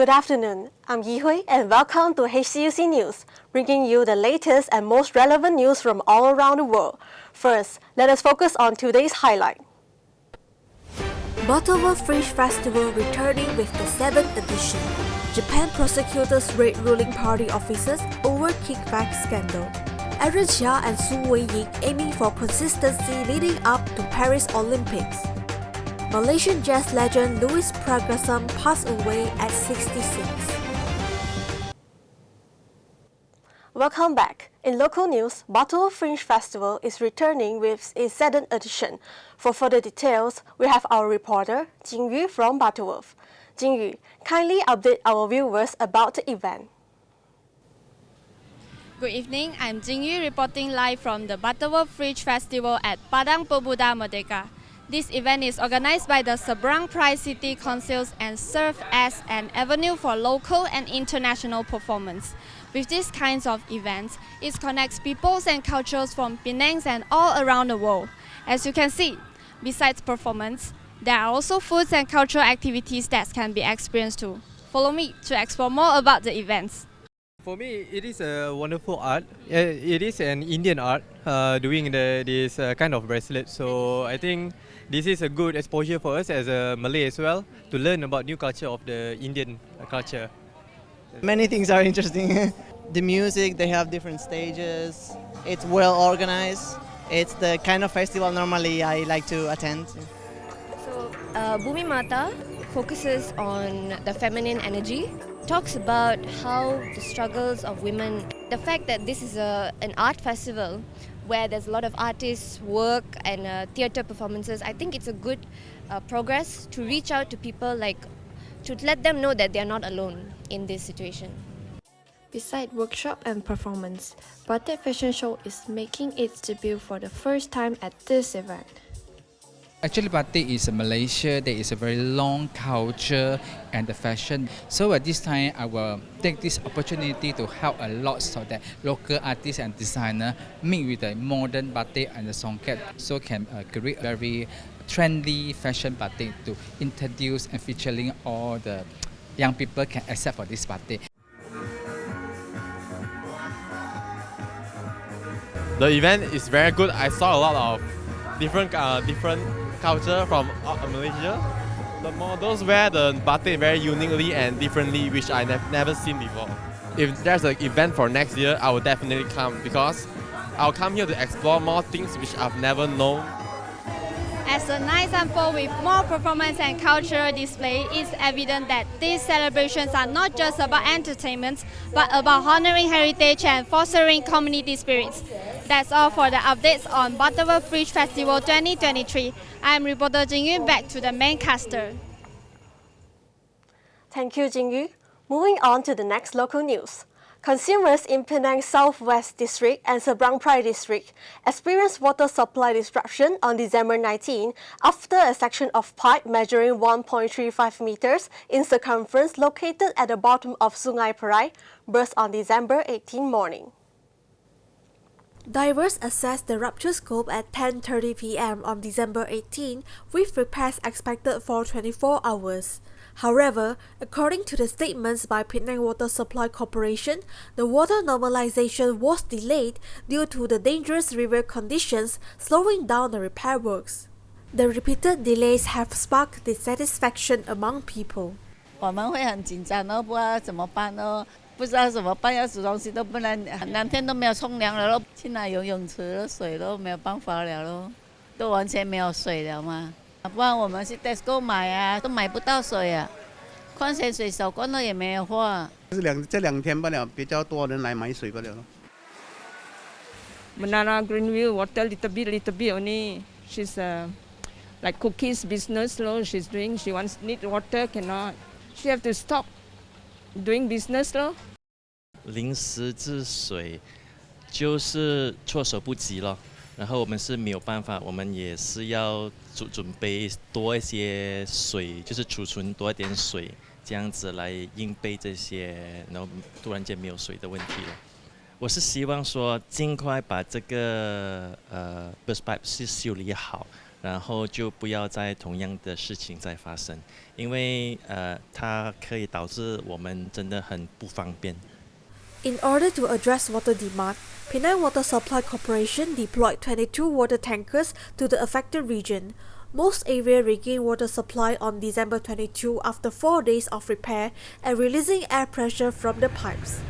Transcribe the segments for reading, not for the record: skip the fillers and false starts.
Good afternoon, I'm Yi Hui and welcome to HCUC News, bringing you the latest and most relevant news from all around the world. First, let us focus on today's highlight. Butterworth Fringe Festival returning with the 7th edition. Japan prosecutors raid ruling party officers over kickback scandal. Aaron Chia and Su Wei-ying aiming for consistency leading up to Paris Olympics. Malaysian jazz legend Louis Pragasam passed away at 66. Welcome back. In local news, Butterworth Fringe Festival is returning with its 7th edition. For further details, we have our reporter, Jingyu from Butterworth. Jingyu, kindly update our viewers about the event. Good evening, I'm Jingyu reporting live from the Butterworth Fringe Festival at Padang Pemuda Merdeka. This event is organized by the Seberang Pride City Councils and serves as an avenue for local and international performance. With these kinds of events, it connects peoples and cultures from Penang and all around the world. As you can see, besides performance, there are also foods and cultural activities that can be experienced too. Follow me to explore more about the events. For me, it is a wonderful art. It is an Indian art doing this kind of bracelet. So I think this is a good exposure for us as a Malay as well to learn about new culture of the Indian culture. Many things are interesting. The music, they have different stages. It's well organized. It's the kind of festival normally I like to attend. So, Bumi Mata focuses on the feminine energy, talks about how the struggles of women, the fact that this is an art festival where there's a lot of artists' work and theatre performances. I think it's a good progress to reach out to people, to let them know that they're not alone in this situation. Besides workshop and performance, Batik Fashion Show is making its debut for the first time at this event. Actually, batik is Malaysia. There is a very long culture and the fashion. So at this time, I will take this opportunity to help a lot so that local artists and designers meet with the modern batik and the songket, so can create very trendy fashion batik to introduce and featuring all the young people can accept for this batik. The event is very good. I saw a lot of different culture from Malaysia. The models wear the batik very uniquely and differently, which I never seen before. If there's an event for next year, I will definitely come because I'll come here to explore more things which I've never known. As the night unfolds with more performance and cultural display, it's evident that these celebrations are not just about entertainment, but about honoring heritage and fostering community spirits. That's all for the updates on Butterworth Fringe Festival 2023. I'm reporter Jingyu, back to the main caster. Thank you, Jingyu. Moving on to the next local news. Consumers in Penang Southwest District and Seberang Pride District experienced water supply disruption on December 19 after a section of pipe measuring 1.35 meters in circumference located at the bottom of Sungai Perai burst on December 18 morning. Divers assessed the rupture scope at 10:30 p.m. on December 18, with repairs expected for 24 hours. However, according to the statements by Penang Water Supply Corporation, the water normalization was delayed due to the dangerous river conditions, slowing down the repair works. The repeated delays have sparked dissatisfaction among people. 我们会很紧张哦，不知道怎么办哦，不知道怎么办，要煮东西都不能，2天都没有冲凉了咯，去拿游泳池的水咯，没有办法了咯，都完全没有水了嘛。不然我们去 Tesco 买啊，都买不到水啊，矿泉水手罐了也没有货。这两天不了，比较多人来买水不了。Menara Greenview water little bit only. She's like cookies business lo. She's doing. She need water cannot. She have to stop doing business lo. 临时治水就是措手不及了。然后我们是没有办法，我们也是要准备多一些水，就是储存多一点水，这样子来应备这些，然后突然间没有水的问题了。我是希望说尽快把这个burst pipe 是修理好，然后就不要再同样的事情再发生，因为它可以导致我们真的很不方便。In order to address water demand, Penang Water Supply Corporation deployed 22 water tankers to the affected region. Most areas regained water supply on December 22 after 4 days of repair and releasing air pressure from the pipes.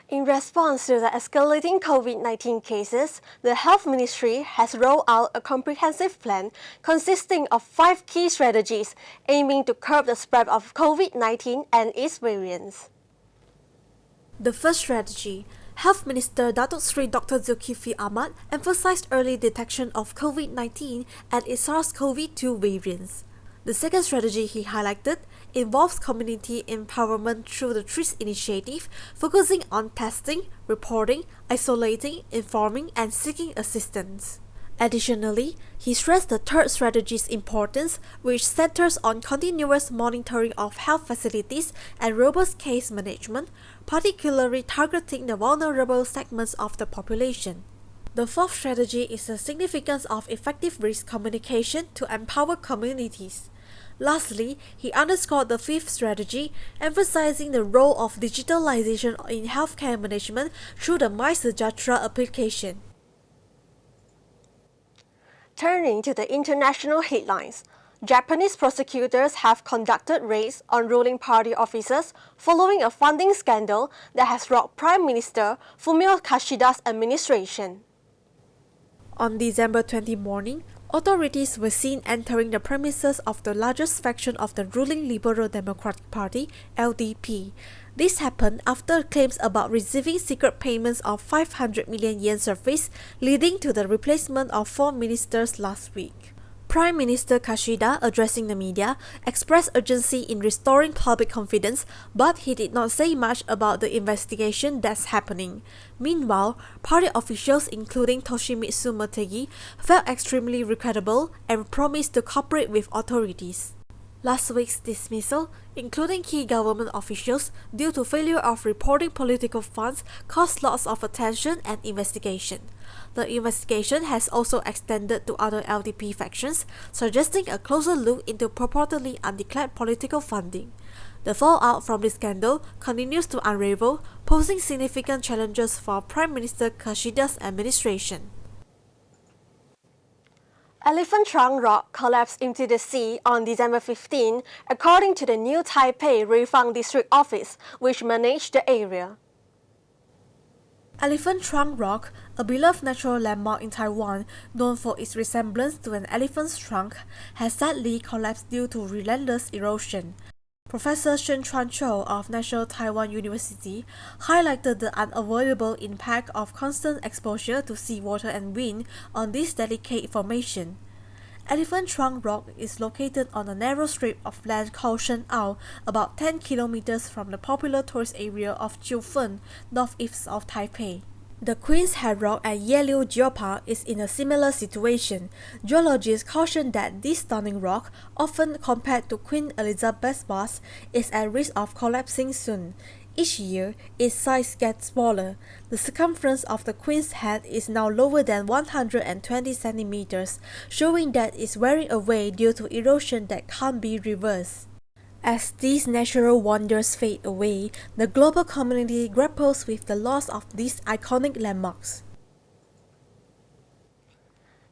In response to the escalating COVID-19 cases, the Health Ministry has rolled out a comprehensive plan consisting of 5 key strategies aiming to curb the spread of COVID-19 and its variants. The first strategy, Health Minister Datuk Sri Dr. Zulkifli Ahmad emphasized early detection of COVID-19 and its SARS-CoV-2 variants. The second strategy he highlighted involves community empowerment through the TREATS initiative, focusing on testing, reporting, isolating, informing, and seeking assistance. Additionally, he stressed the third strategy's importance, which centers on continuous monitoring of health facilities and robust case management, particularly targeting the vulnerable segments of the population. The fourth strategy is the significance of effective risk communication to empower communities. Lastly, he underscored the fifth strategy, emphasizing the role of digitalization in healthcare management through the MySejahtera application. Turning to the international headlines, Japanese prosecutors have conducted raids on ruling party officers following a funding scandal that has rocked Prime Minister Fumio Kishida's administration. On December 20 morning, authorities were seen entering the premises of the largest faction of the ruling Liberal Democratic Party, LDP. This happened after claims about receiving secret payments of 500 million yen surfaced, leading to the replacement of 4 ministers last week. Prime Minister Kishida, addressing the media, expressed urgency in restoring public confidence, but he did not say much about the investigation that's happening. Meanwhile, party officials including Toshimitsu Motegi felt extremely regrettable and promised to cooperate with authorities. Last week's dismissal, including key government officials, due to failure of reporting political funds, caused lots of attention and investigation. The investigation has also extended to other LDP factions, suggesting a closer look into purportedly undeclared political funding. The fallout from this scandal continues to unravel, posing significant challenges for Prime Minister Kishida's administration. Elephant Trunk Rock collapsed into the sea on December 15, according to the New Taipei Refund District Office, which managed the area. Elephant Trunk Rock, a beloved natural landmark in Taiwan known for its resemblance to an elephant's trunk, has sadly collapsed due to relentless erosion. Professor Shen Chuan Cho of National Taiwan University highlighted the unavoidable impact of constant exposure to seawater and wind on this delicate formation. Elephant Trunk Rock is located on a narrow strip of land called Shen Ao, about 10 kilometers from the popular tourist area of Jiufen, northeast of Taipei. The Queen's Head Rock at Yeliu Geopark is in a similar situation. Geologists caution that this stunning rock, often compared to Queen Elizabeth's bust, is at risk of collapsing soon. Each year, its size gets smaller. The circumference of the Queen's Head is now lower than 120 centimeters, showing that it's wearing away due to erosion that can't be reversed. As these natural wonders fade away, the global community grapples with the loss of these iconic landmarks.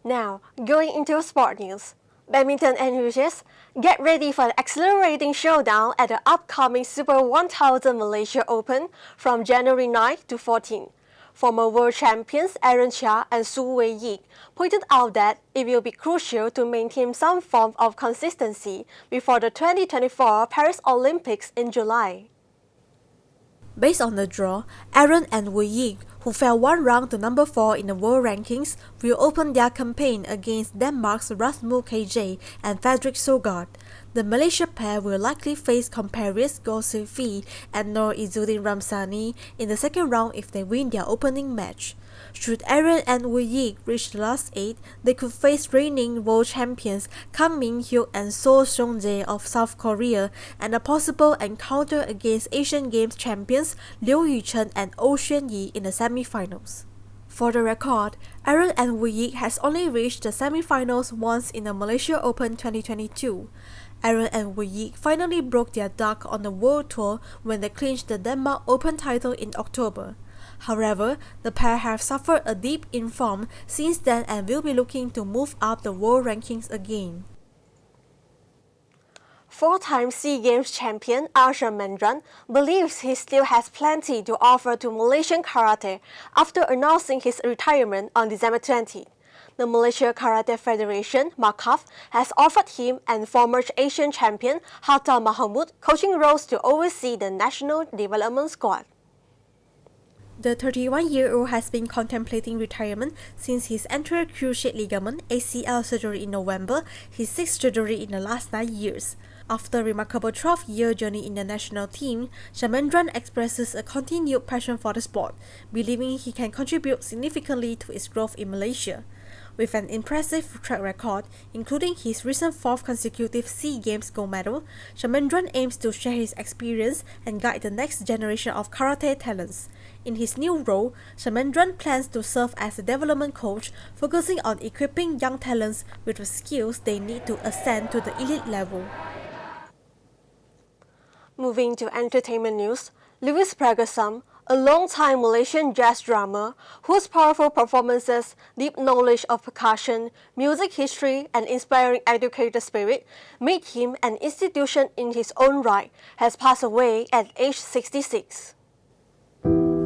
Now, going into sport news. Badminton enthusiasts, get ready for the exhilarating showdown at the upcoming Super 1000 Malaysia Open from January 9 to 14. Former world champions Aaron Chia and Su Wei-Yik pointed out that it will be crucial to maintain some form of consistency before the 2024 Paris Olympics in July. Based on the draw, Aaron and Wei-Yik, who fell one round to number 4 in the world rankings, will open their campaign against Denmark's Rasmus KJ and Fredrik Søgaard. The Malaysia pair will likely face compatriots Goh Sui Fi and Noor Izzuddin Ramsani in the second round if they win their opening match. Should Aaron and Wei-Yik reach the last 8, they could face reigning world champions Kang Min-hyuk and So Seong-jae of South Korea and a possible encounter against Asian Games champions Liu Yuchen and Oh Xuan-yi in the semi-finals. For the record, Aaron and Woo Yik has only reached the semi-finals once in the Malaysia Open 2022. Aaron and Woo Yik finally broke their duck on the World Tour when they clinched the Denmark Open title in October. However, the pair have suffered a dip in form since then and will be looking to move up the world rankings again. Four-time SEA Games champion Arsha Mendran believes he still has plenty to offer to Malaysian karate after announcing his retirement on December 20. The Malaysia Karate Federation, MAKAF, has offered him and former Asian champion Hatta Mahmud coaching roles to oversee the national development squad. The 31-year-old has been contemplating retirement since his anterior cruciate ligament ACL surgery in November, his sixth surgery in the last 9 years. After a remarkable 12-year journey in the national team, Shamendran expresses a continued passion for the sport, believing he can contribute significantly to its growth in Malaysia. With an impressive track record, including his recent fourth consecutive SEA Games gold medal, Shamendran aims to share his experience and guide the next generation of karate talents. In his new role, Shamendran plans to serve as a development coach, focusing on equipping young talents with the skills they need to ascend to the elite level. Moving to entertainment news, Louis Pragasam, a long-time Malaysian jazz drummer whose powerful performances, deep knowledge of percussion, music history, and inspiring educator spirit made him an institution in his own right, has passed away at age 66.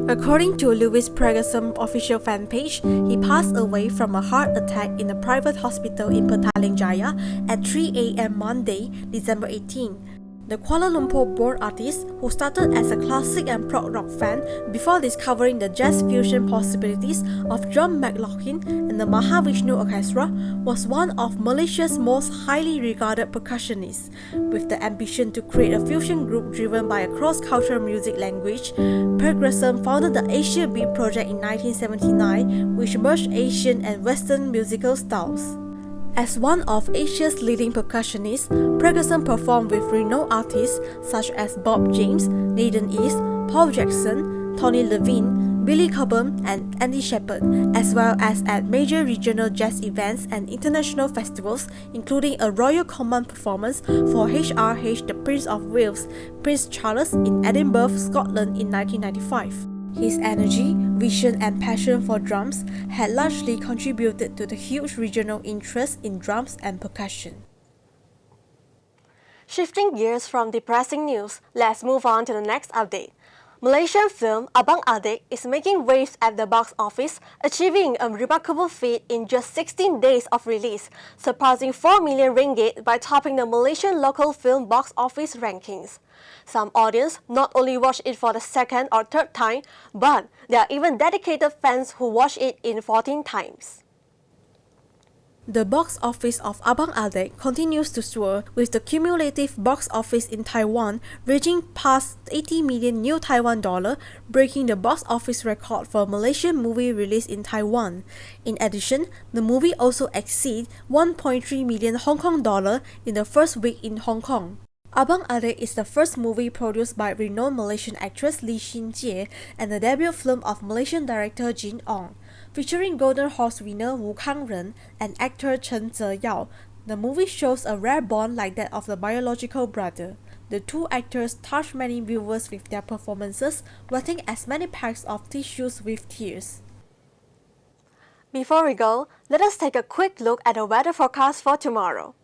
According to Louis Pragasam official fan page, he passed away from a heart attack in a private hospital in Petaling Jaya at 3 a.m. Monday, December 18. The Kuala Lumpur-born artist, who started as a classic and prog rock fan before discovering the jazz fusion possibilities of John McLaughlin and the Mahavishnu Orchestra, was one of Malaysia's most highly regarded percussionists. With the ambition to create a fusion group driven by a cross-cultural music language, Pragasam founded the Asia Beat project in 1979, which merged Asian and Western musical styles. As one of Asia's leading percussionists, Pragasam performed with renowned artists such as Bob James, Nathan East, Paul Jackson, Tony Levine, Billy Cobham, and Andy Shepherd, as well as at major regional jazz events and international festivals, including a Royal Command performance for HRH, the Prince of Wales, Prince Charles in Edinburgh, Scotland in 1995. His energy, vision, and passion for drums had largely contributed to the huge regional interest in drums and percussion. Shifting gears from depressing news, let's move on to the next update. Malaysian film Abang Adik is making waves at the box office, achieving a remarkable feat in just 16 days of release, surpassing 4 million ringgit by topping the Malaysian local film box office rankings. Some audience not only watch it for the second or third time, but there are even dedicated fans who watch it in 14 times. The box office of Abang Adik continues to soar, with the cumulative box office in Taiwan reaching past 80 million new Taiwan dollar, breaking the box office record for a Malaysian movie released in Taiwan. In addition, the movie also exceeded 1.3 million Hong Kong dollar in the first week in Hong Kong. Abang Adik is the first movie produced by renowned Malaysian actress Lee Shin Jie and the debut film of Malaysian director Jin Ong. Featuring Golden Horse winner Wu Kang-ren and actor Chen Ze-yao, the movie shows a rare bond like that of the biological brother. The two actors touch many viewers with their performances, wetting as many packs of tissues with tears. Before we go, let us take a quick look at the weather forecast for tomorrow.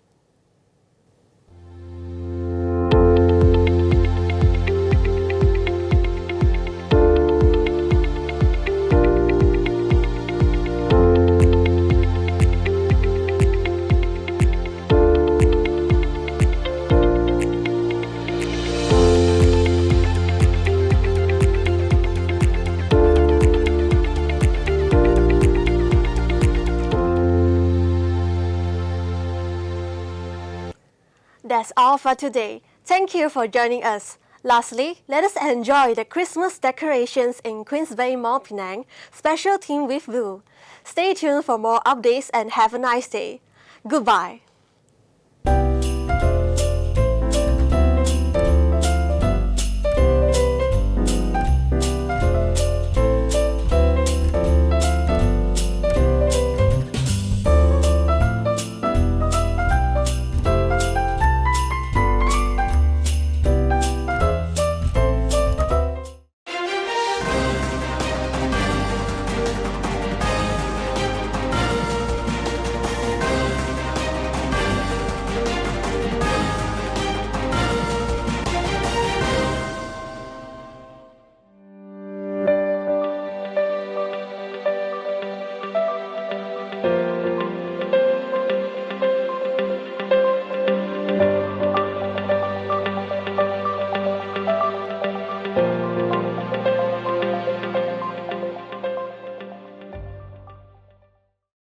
That's all for today. Thank you for joining us. Lastly, let us enjoy the Christmas decorations in Queens Bay Mall Penang, special theme with Blue. Stay tuned for more updates and have a nice day. Goodbye.